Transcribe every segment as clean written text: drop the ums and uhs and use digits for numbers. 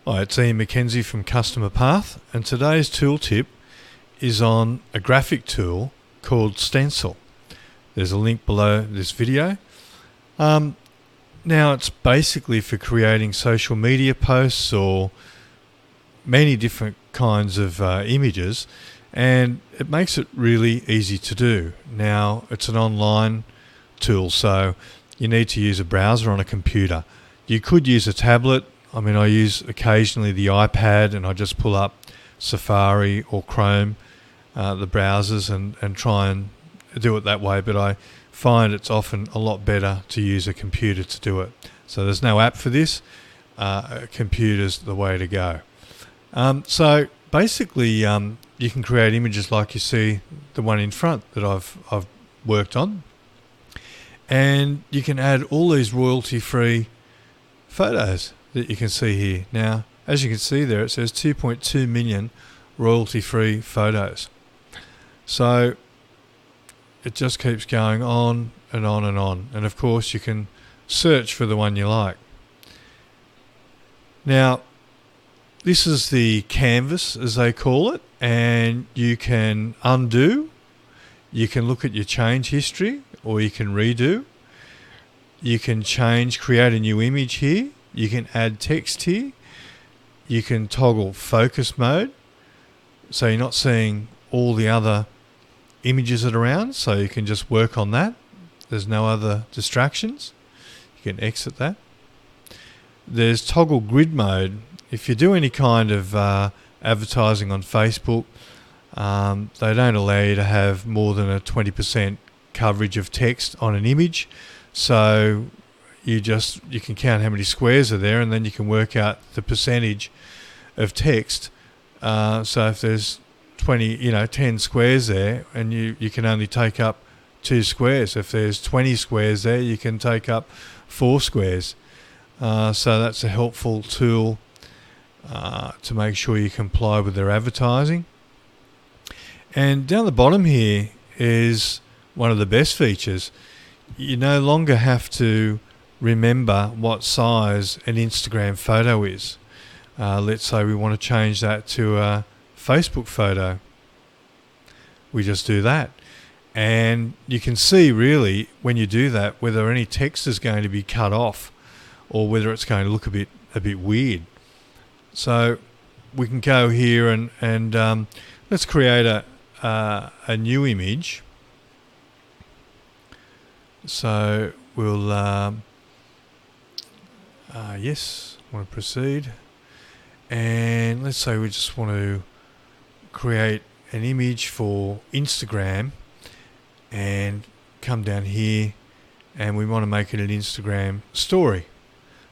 Hi, it's Ian McKenzie from Customer Path, and today's tool tip is on a graphic tool called Stencil. There's a link below this video. Now it's basically for creating social media posts or many different kinds of images, and it makes it really easy to do. Now it's an online tool, so you need to use a browser on a computer. You could use a tablet. I use occasionally the iPad, and I just pull up Safari or Chrome, the browsers, and try and do it that way. But I find it's often a lot better to use a computer to do it. So there's no app for this. A computer's the way to go. So basically, you can create images like you see the one in front that I've worked on, and you can add all these royalty-free photos that you can see here. Now, as you can see there, it says 2.2 million royalty-free photos. So it just keeps going on and on and on. And of course, you can search for the one you like. Now, this is the canvas, as they call it, and you can undo. You can look at your change history, or you can redo. You can create a new image here. You can add text here. You can toggle focus mode, so you're not seeing all the other images that are around, so you can just work on that. There's no other distractions. You can exit that. There's toggle grid mode. If you do any kind of advertising on Facebook, they don't allow you to have more than a 20% coverage of text on an image, so you can count how many squares are there, and then you can work out the percentage of text. So if there's 10 squares there, and you can only take up 2 squares. If there's 20 squares there, you can take up 4 squares. So that's a helpful tool to make sure you comply with their advertising. And down the bottom here is one of the best features. You no longer have to remember what size an Instagram photo is. Let's say we want to change that to a Facebook photo. We just do that. And you can see really when you do that whether any text is going to be cut off or whether it's going to look a bit weird. So we can go here and let's create a new image. So we'll yes, I want to proceed, and let's say we just want to create an image for Instagram, and come down here, and we want to make it an Instagram story.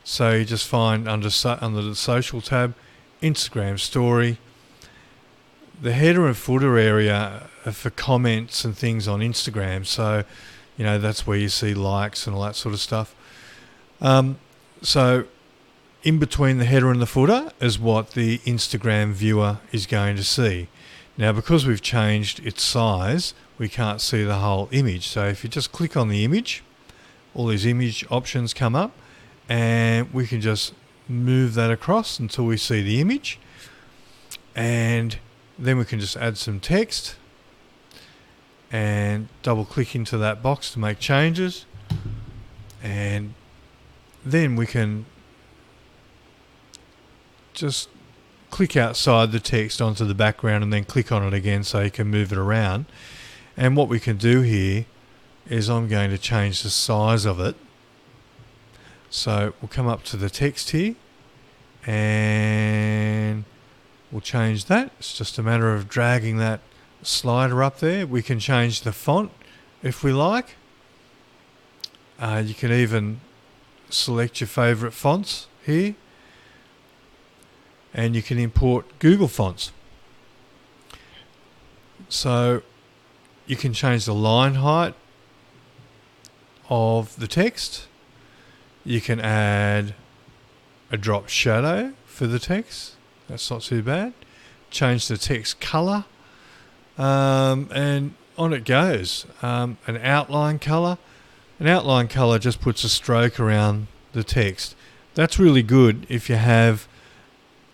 So you just find under the social tab, Instagram story. The header and footer area are for comments and things on Instagram, so that's where you see likes and all that sort of stuff. So in between the header and the footer is what the Instagram viewer is going to see. Now, because we've changed its size, we can't see the whole image. So if you just click on the image, all these image options come up, and we can just move that across until we see the image. And then we can just add some text and double click into that box to make changes. And then we can just click outside the text onto the background and then click on it again so you can move it around. And what we can do here is I'm going to change the size of it. So we'll come up to the text here and we'll change that. It's just a matter of dragging that slider up there. We can change the font if we like. You can even select your favorite fonts here, and you can import Google fonts. So you can change the line height of the text. You can add a drop shadow for the text. That's not too bad. Change the text color, and on it goes. An outline color. An outline color just puts a stroke around the text. That's really good if you have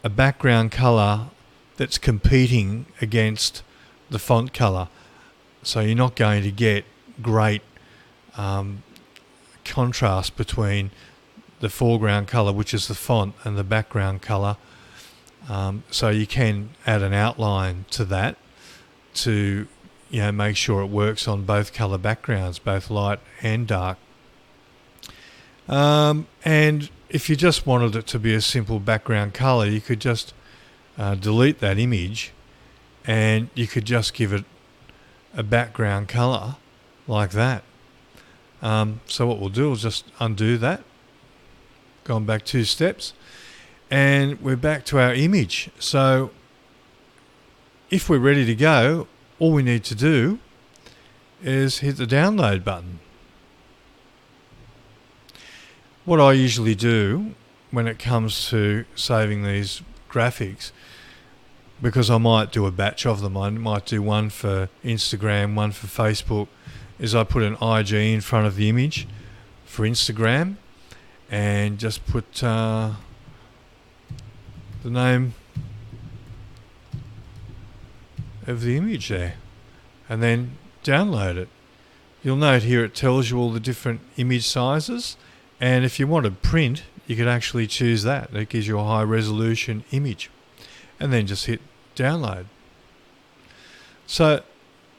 a background colour that's competing against the font colour. So you're not going to get great contrast between the foreground colour, which is the font, and the background colour. So you can add an outline to that to make sure it works on both colour backgrounds, both light and dark. And if you just wanted it to be a simple background colour, you could just delete that image and you could just give it a background colour like that. So what we'll do is just undo that. Gone back 2 steps and we're back to our image. So if we're ready to go, all we need to do is hit the download button. What I usually do when it comes to saving these graphics, because I might do a batch of them, I might do one for Instagram, one for Facebook, is I put an IG in front of the image for Instagram and just put the name of the image there and then download it. You'll note here it tells you all the different image sizes, and if you want to print you could actually choose that. It gives you a high resolution image and then just hit download. So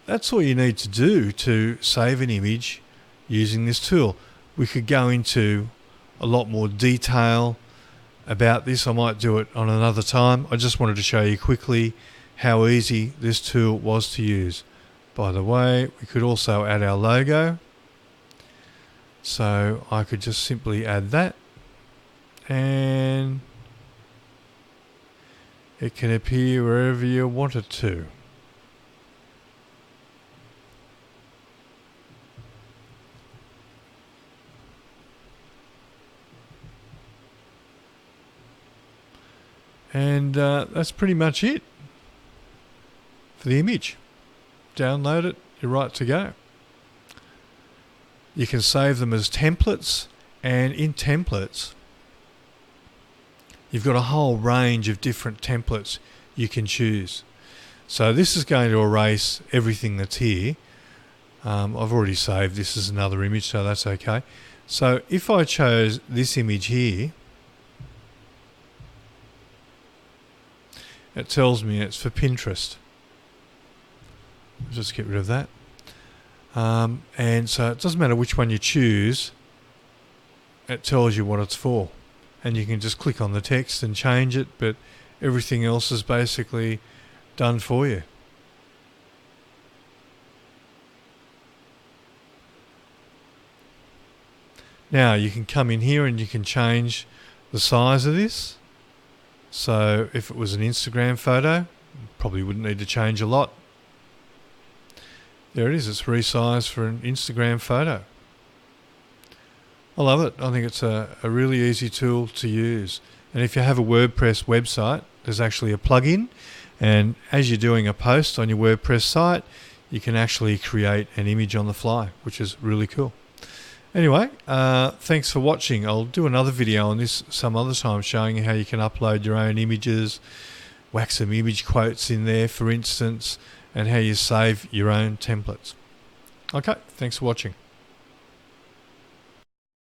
that's all you need to do to save an image using this tool. We could go into a lot more detail about this. I might do it on another time. I just wanted to show you quickly how easy this tool was to use. By the way, we could also add our logo. So I could just simply add that and it can appear wherever you want it to. And that's pretty much it for the image. Download it, you're right to go. You can save them as templates, and in templates you've got a whole range of different templates you can choose. So this is going to erase everything that's here. I've already saved this as another image, so that's okay. So if I chose this image here, it tells me it's for Pinterest. I'll just get rid of that. And so it doesn't matter which one you choose, it tells you what it's for. And you can just click on the text and change it, but everything else is basically done for you. Now you can come in here and you can change the size of this. So if it was an Instagram photo, probably wouldn't need to change a lot. There it is, it's resized for an Instagram photo. I love it. I think it's a really easy tool to use. And if you have a WordPress website, there's actually a plugin, and as you're doing a post on your WordPress site, you can actually create an image on the fly, which is really cool. Anyway, thanks for watching. I'll do another video on this some other time, showing you how you can upload your own images, whack some image quotes in there, for instance, and how you save your own templates. Okay, thanks for watching.